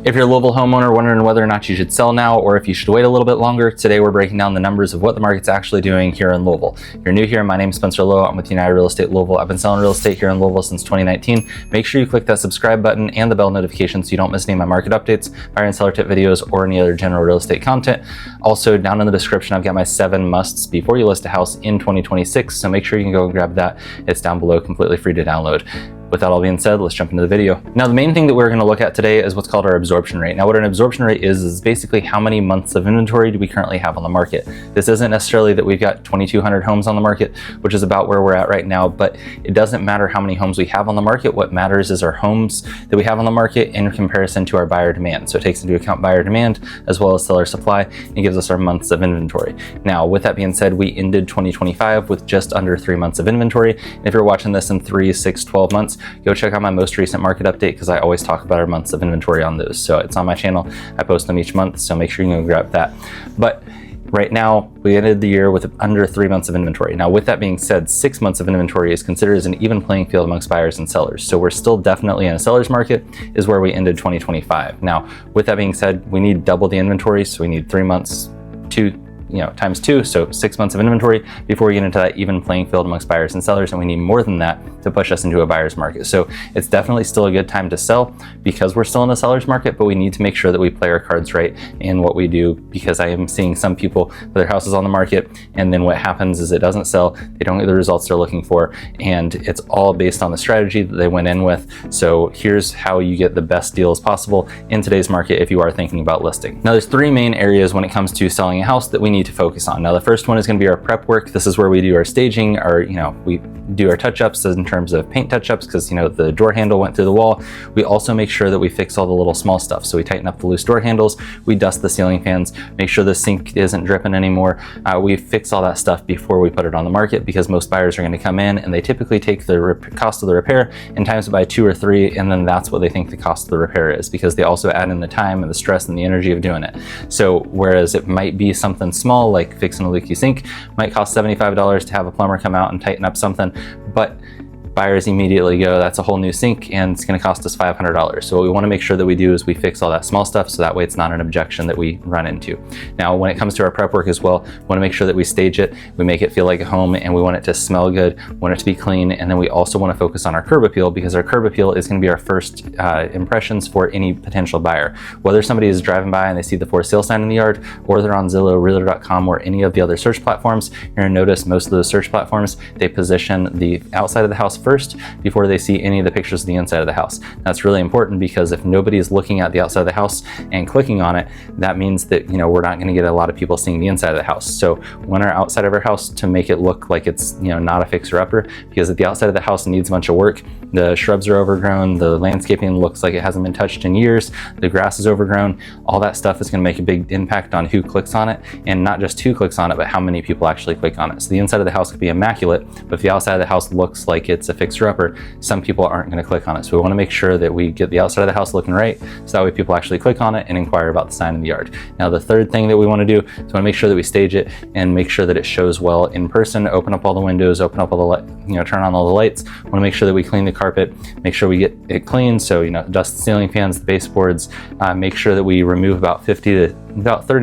If you're a Louisville homeowner wondering whether or not you should sell now or if you should wait a little bit longer, today we're breaking down the numbers of what the market's actually doing here in Louisville. If you're new here, my name is Spencer Lowe. I'm with United Real Estate Louisville. I've been selling real estate here in Louisville since 2019. Make sure you click that subscribe button and the bell notification so you don't miss any of my market updates, buyer and seller tip videos, or any other general real estate content. Also, down in the description, I've got my 7 musts before you list a house in 2026, so make sure you can go and grab that. It's down below, completely free to download. With that all being said, let's jump into the video. Now, the main thing that we're going to look at today is what's called our absorption rate. Now, what an absorption rate is basically how many months of inventory do we currently have on the market. This isn't necessarily that we've got 2,200 homes on the market, which is about where we're at right now, but it doesn't matter how many homes we have on the market. What matters is our homes that we have on the market in comparison to our buyer demand. So it takes into account buyer demand as well as seller supply and gives us our months of inventory. Now, with that being said, we ended 2025 with just under 3 months of inventory. And if you're watching this in 3, 6, 12 months, go check out my most recent market update because I always talk about our months of inventory on those. So it's on my channel. I post them each month, so make sure you can go grab that. But right now, we ended the year with under 3 months of inventory. Now, with that being said, 6 months of inventory is considered as an even playing field amongst buyers and sellers. So we're still definitely in a seller's market, is where we ended 2025. Now, with that being said, we need double the inventory. So we need 3 months, times 2, so 6 months of inventory before we get into that even playing field amongst buyers and sellers, and we need more than that to push us into a buyer's market. So it's definitely still a good time to sell because we're still in a seller's market, but we need to make sure that we play our cards right in what we do, because I am seeing some people put their houses on the market, and then what happens is it doesn't sell, they don't get the results they're looking for, and it's all based on the strategy that they went in with. So here's how you get the best deals possible in today's market if you are thinking about listing. Now, there's 3 main areas when it comes to selling a house that we need to focus on. Now, the first one is going to be our prep work. This is where we do our staging, we do our touch-ups in terms of paint touch-ups because, the door handle went through the wall. We also make sure that we fix all the little small stuff. So we tighten up the loose door handles, we dust the ceiling fans, make sure the sink isn't dripping anymore. We fix all that stuff before we put it on the market because most buyers are going to come in and they typically take the cost of the repair and times it by 2 or 3, and then that's what they think the cost of the repair is, because they also add in the time and the stress and the energy of doing it. So whereas it might be something small like fixing a leaky sink, might cost $75 to have a plumber come out and tighten up something, but buyers immediately go, that's a whole new sink and it's going to cost us $500. So what we want to make sure that we do is we fix all that small stuff so that way it's not an objection that we run into. Now, when it comes to our prep work as well, we want to make sure that we stage it, we make it feel like a home, and we want it to smell good, we want it to be clean, and then we also want to focus on our curb appeal because our curb appeal is going to be our first impressions for any potential buyer. Whether somebody is driving by and they see the for sale sign in the yard, or they're on Zillow, Realtor.com, or any of the other search platforms, you're going to notice most of those search platforms, they position the outside of the house first before they see any of the pictures of the inside of the house. That's really important because if nobody is looking at the outside of the house and clicking on it, that means that we're not going to get a lot of people seeing the inside of the house. So when our outside of our house, to make it look like it's not a fixer-upper, because if the outside of the house needs a bunch of work, the shrubs are overgrown, the landscaping looks like it hasn't been touched in years, the grass is overgrown, all that stuff is going to make a big impact on who clicks on it, and not just who clicks on it, but how many people actually click on it. So the inside of the house could be immaculate, but if the outside of the house looks like it's a fixer-upper, some people aren't going to click on it. So we want to make sure that we get the outside of the house looking right, so that way people actually click on it and inquire about the sign in the yard. Now, the third thing that we want to do is we want to make sure that we stage it and make sure that it shows well in person, open up all the windows, open up all the turn on all the lights. We want to make sure that we clean the carpet, make sure we get it clean. So, dust the ceiling fans, the baseboards, make sure that we remove about 30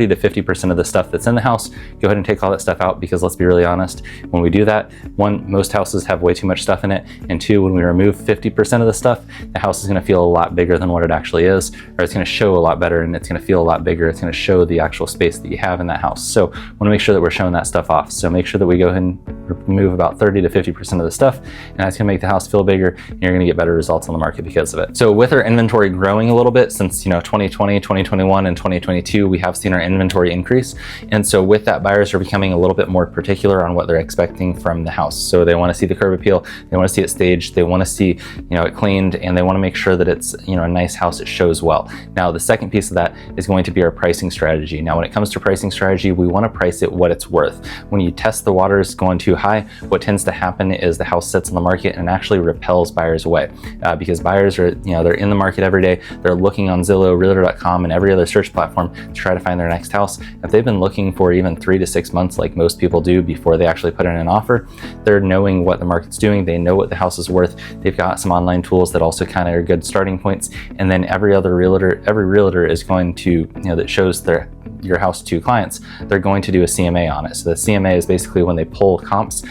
to 50% of the stuff that's in the house. Go ahead and take all that stuff out because let's be really honest, when we do that, 1, most houses have way too much stuff in it, and 2, when we remove 50% of the stuff, the house is going to feel a lot bigger than what it actually is, or it's going to show a lot better and it's going to feel a lot bigger. It's going to show the actual space that you have in that house. So we want to make sure that we're showing that stuff off. So make sure that we go ahead and remove about 30 to 50% of the stuff, and that's going to make the house feel bigger and you're going to get better results on the market because of it. So with our inventory growing a little bit since 2020, 2021, and 2022, we have seen our inventory increase. And so with that, buyers are becoming a little bit more particular on what they're expecting from the house. So they want to see the curb appeal, they want to see it staged, they want to see it cleaned, and they want to make sure that it's a nice house, it shows well. Now, the second piece of that is going to be our pricing strategy. Now, when it comes to pricing strategy, we want to price it what it's worth. When you test the waters going too high, what tends to happen is the house sits on the market and actually repels buyers away because buyers are they're in the market every day, they're looking on Zillow, Realtor.com, and every other search platform to try to find their next house, if they've been looking for even 3 to 6 months like most people do before they actually put in an offer, they're knowing what the market's doing, they know what the house is worth, they've got some online tools that also kind of are good starting points, and then every realtor is going to, that shows your house to clients, they're going to do a CMA on it. So the CMA is basically when they pull comps,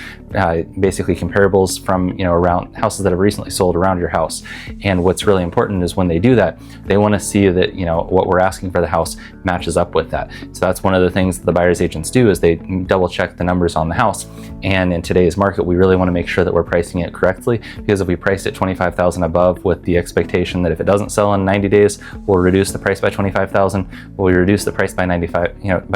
basically comparables from around houses that have recently sold around your house. And what's really important is when they do that, they want to see that what we're asking for the house matches up with that. So that's one of the things that the buyer's agents do, is they double check the numbers on the house. And in today's market, we really want to make sure that we're pricing it correctly, because if we price it $25,000 above with the expectation that if it doesn't sell in 90 days, we'll reduce the price by $25,000, well, we reduce the price by by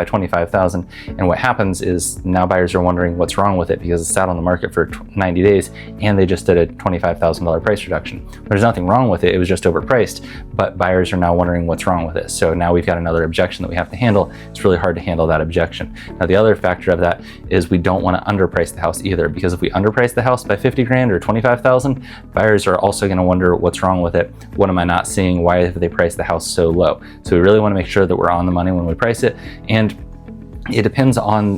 $25,000, and what happens is now buyers are wondering what's wrong with it, because it's sat on the market for 90 days and they just did a $25,000 price reduction. There's nothing wrong with it, it was just overpriced, but buyers are now wondering what's wrong with it. So now we've got another objection that we have to handle. It's really hard to handle that objection. Now the other factor of that is we don't want to underprice the house either, because if we underprice the house by 50 grand or 25,000, buyers are also going to wonder what's wrong with it. What am I not seeing? Why have they priced the house so low? So we really want to make sure that we're on the money when we price it, and it depends on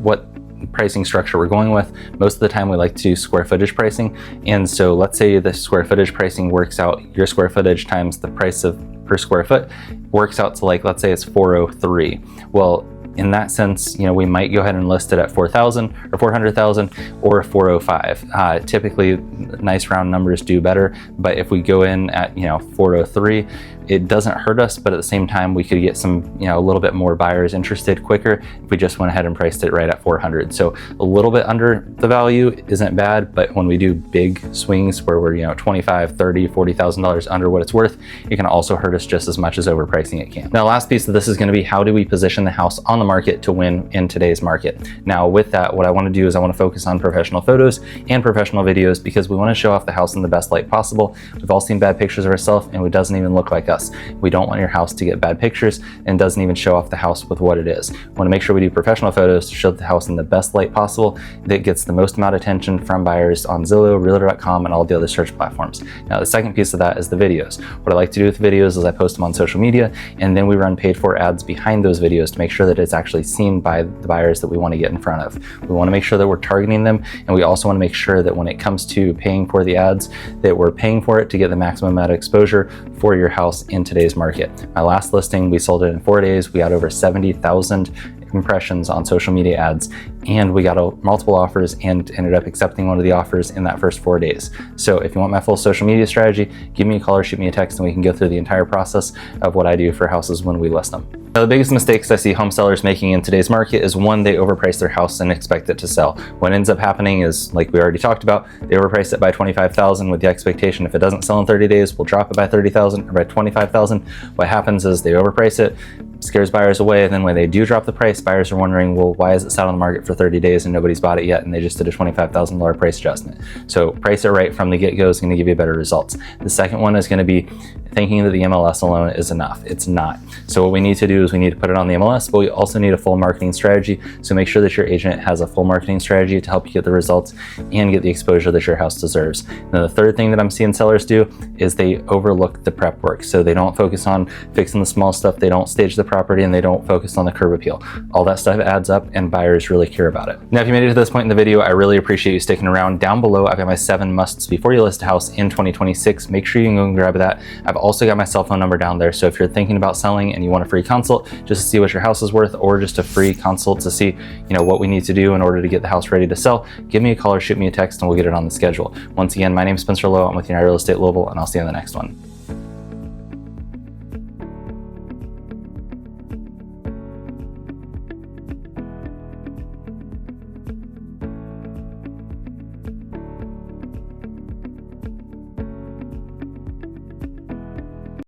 what pricing structure we're going with. Most of the time we like to do square footage pricing, and so let's say the square footage pricing works out, your square footage times the price of per square foot works out to, like, let's say it's 403. Well, in that sense, we might go ahead and list it at 4,000 or 400,000 or 405. Typically, nice round numbers do better, but if we go in at 403, it doesn't hurt us, but at the same time, we could get some a little bit more buyers interested quicker if we just went ahead and priced it right at 400. So a little bit under the value isn't bad, but when we do big swings where we're $25,000, $30,000, $40,000 under what it's worth, it can also hurt us just as much as overpricing it can. Now, the last piece of this is going to be, how do we position the house on the market to win in today's market? Now, with that, what I want to do is I want to focus on professional photos and professional videos, because we want to show off the house in the best light possible. We've all seen bad pictures of ourselves, and it doesn't even look like us. We don't want your house to get bad pictures and doesn't even show off the house with what it is. We want to make sure we do professional photos to show the house in the best light possible that gets the most amount of attention from buyers on Zillow, Realtor.com, and all the other search platforms. Now, the second piece of that is the videos. What I like to do with videos is I post them on social media, and then we run paid for ads behind those videos to make sure that it's actually seen by the buyers that we want to get in front of. We want to make sure that we're targeting them, and we also want to make sure that when it comes to paying for the ads, that we're paying for it to get the maximum amount of exposure for your house in today's market. My last listing, we sold it in 4 days. We had over 70,000 impressions on social media ads, and we got multiple offers and ended up accepting one of the offers in that first 4 days. So if you want my full social media strategy, give me a call or shoot me a text, and we can go through the entire process of what I do for houses when we list them. Now, the biggest mistakes I see home sellers making in today's market is, one, they overprice their house and expect it to sell. What ends up happening is, like we already talked about, they overprice it by 25,000 with the expectation if it doesn't sell in 30 days, we'll drop it by 30,000 or by 25,000. What happens is they overprice it, scares buyers away, and then when they do drop the price, buyers are wondering, well, why is it sat on the market for 30 days and nobody's bought it yet, and they just did a $25,000 price adjustment. So price it right from the get-go is going to give you better results. The second one is going to be thinking that the MLS alone is enough. It's not. So what we need to do is we need to put it on the MLS, but we also need a full marketing strategy. So make sure that your agent has a full marketing strategy to help you get the results and get the exposure that your house deserves. Now, the third thing that I'm seeing sellers do is they overlook the prep work. So they don't focus on fixing the small stuff, they don't stage the property, and they don't focus on the curb appeal. All that stuff adds up, and buyers really care about it. Now, if you made it to this point in the video, I really appreciate you sticking around. Down below, I've got my 7 musts before you list a house in 2026. Make sure you can go and grab that. I've also got my cell phone number down there, so if you're thinking about selling and you want a free consult just to see what your house is worth, or just a free consult to see what we need to do in order to get the house ready to sell, give me a call or shoot me a text and we'll get it on the schedule. Once again, my name is Spencer Lowe. I'm with United Real Estate Louisville, and I'll see you in the next one.